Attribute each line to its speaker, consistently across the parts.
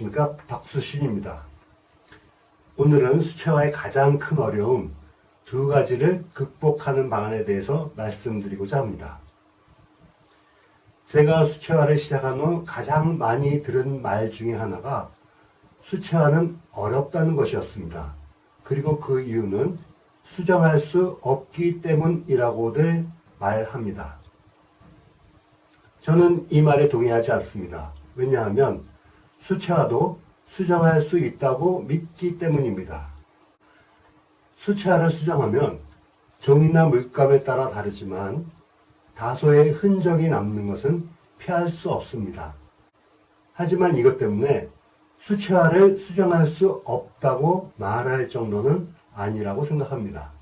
Speaker 1: 안녕하십니까, 박수신입니다. 오늘은 수채화의 가장 큰 어려움 두 가지를 극복하는 방안에 대해서 말씀드리고자 합니다. 제가 수채화를 시작한 후 가장 많이 들은 말 중에 하나가 수채화는 어렵다는 것이었습니다. 그리고 그 이유는 수정할 수 없기 때문이라고들 말합니다. 저는 이 말에 동의하지 않습니다. 왜냐하면 수채화도 수정할 수 있다고 믿기 때문입니다. 수채화를 수정하면 종이나 물감에 따라 다르지만 다소의 흔적이 남는 것은 피할 수 없습니다. 하지만 이것 때문에 수채화를 수정할 수 없다고 말할 정도는 아니라고 생각합니다.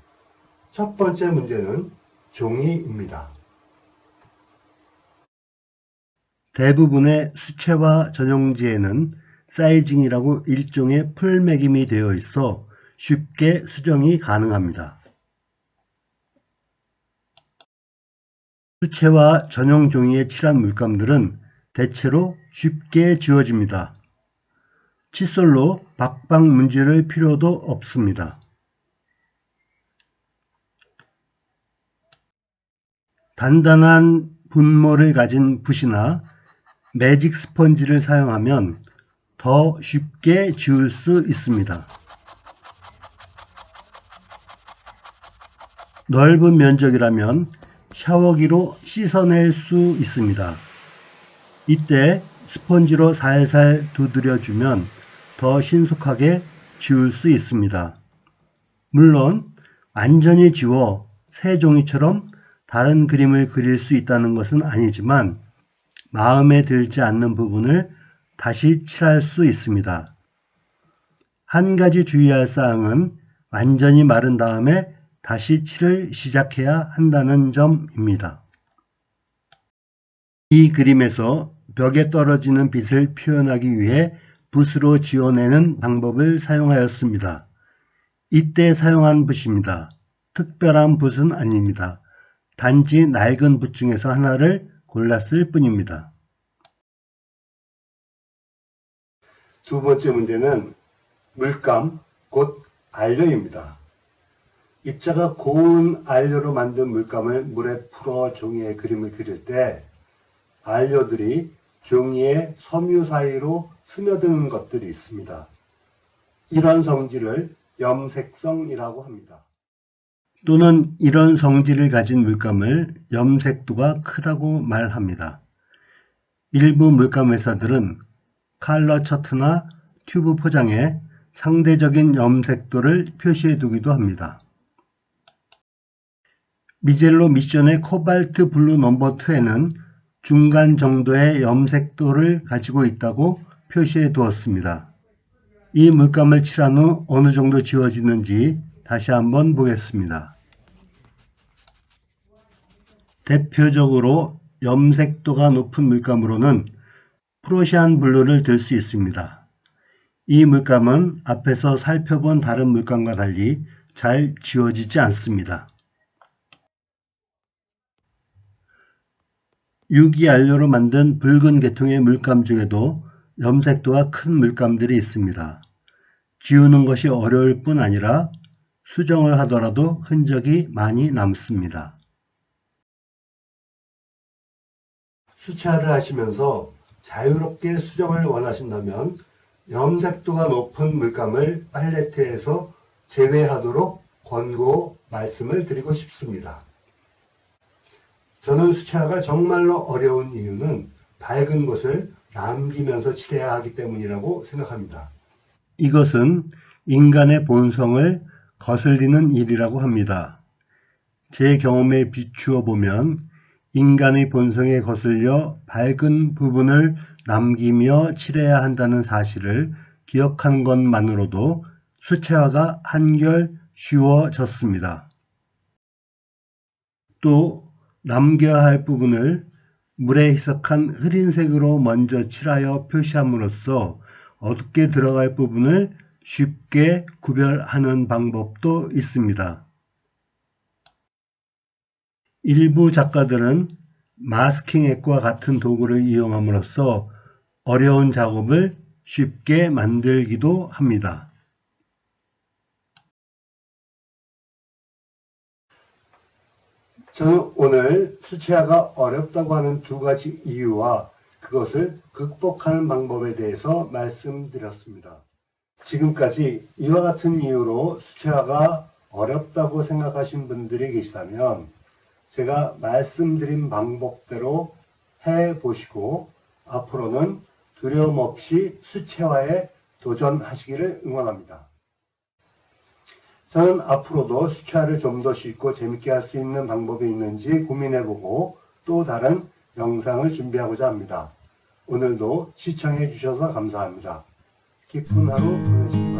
Speaker 1: 첫 번째 문제는 종이입니다.
Speaker 2: 대부분의 수채화 전용지에는 사이징이라고 일종의 풀매김이 되어 있어 쉽게 수정이 가능합니다. 수채화 전용 종이에 칠한 물감들은 대체로 쉽게 지워집니다. 칫솔로 박박 문지를 필요도 없습니다. 단단한 분모를 가진 붓이나 매직 스펀지를 사용하면 더 쉽게 지울 수 있습니다. 넓은 면적이라면 샤워기로 씻어낼 수 있습니다. 이때 스펀지로 살살 두드려주면 더 신속하게 지울 수 있습니다. 물론 완전히 지워 새 종이처럼 다른 그림을 그릴 수 있다는 것은 아니지만 마음에 들지 않는 부분을 다시 칠할 수 있습니다. 한 가지 주의할 사항은 완전히 마른 다음에 다시 칠을 시작해야 한다는 점입니다. 이 그림에서 벽에 떨어지는 빛을 표현하기 위해 붓으로 지워내는 방법을 사용하였습니다. 이때 사용한 붓입니다. 특별한 붓은 아닙니다. 단지 낡은 붓 중에서 하나를 골랐을 뿐입니다.
Speaker 1: 두 번째 문제는 물감, 곧 알료입니다. 입자가 고운 알료로 만든 물감을 물에 풀어 종이에 그림을 그릴 때 알료들이 종이의 섬유 사이로 스며드는 것들이 있습니다. 이런 성질을 염색성이라고 합니다.
Speaker 2: 또는 이런 성질을 가진 물감을 염색도가 크다고 말합니다. 일부 물감 회사들은 컬러 차트나 튜브 포장에 상대적인 염색도를 표시해 두기도 합니다. 미젤로 미션의 코발트 블루 넘버 2에는 중간 정도의 염색도를 가지고 있다고 표시해 두었습니다. 이 물감을 칠한 후 어느 정도 지워지는지 다시 한번 보겠습니다. 대표적으로 염색도가 높은 물감으로는 프로시안 블루를 들 수 있습니다. 이 물감은 앞에서 살펴본 다른 물감과 달리 잘 지워지지 않습니다. 유기알료로 만든 붉은 계통의 물감 중에도 염색도가 큰 물감들이 있습니다. 지우는 것이 어려울 뿐 아니라 수정을 하더라도 흔적이 많이 남습니다.
Speaker 1: 수채화를 하시면서 자유롭게 수정을 원하신다면 염색도가 높은 물감을 팔레트에서 제외하도록 권고 말씀을 드리고 싶습니다. 저는 수채화가 정말로 어려운 이유는 밝은 곳을 남기면서 칠해야 하기 때문이라고 생각합니다.
Speaker 2: 이것은 인간의 본성을 거슬리는 일이라고 합니다. 제 경험에 비추어 보면 인간의 본성에 거슬려 밝은 부분을 남기며 칠해야 한다는 사실을 기억하는 것만으로도 수채화가 한결 쉬워졌습니다. 또 남겨야 할 부분을 물에 희석한 흐린색으로 먼저 칠하여 표시함으로써 어둡게 들어갈 부분을 쉽게 구별하는 방법도 있습니다. 일부 작가들은 마스킹 액과 같은 도구를 이용함으로써 어려운 작업을 쉽게 만들기도 합니다.
Speaker 1: 저는 오늘 수채화가 어렵다고 하는 두 가지 이유와 그것을 극복하는 방법에 대해서 말씀드렸습니다. 지금까지 이와 같은 이유로 수채화가 어렵다고 생각하신 분들이 계시다면 제가 말씀드린 방법대로 해보시고 앞으로는 두려움 없이 수채화에 도전하시기를 응원합니다. 저는 앞으로도 수채화를 좀 더 쉽고 재밌게 할 수 있는 방법이 있는지 고민해보고 또 다른 영상을 준비하고자 합니다. 오늘도 시청해 주셔서 감사합니다. 기쁜 하루 보내시기 바랍니다.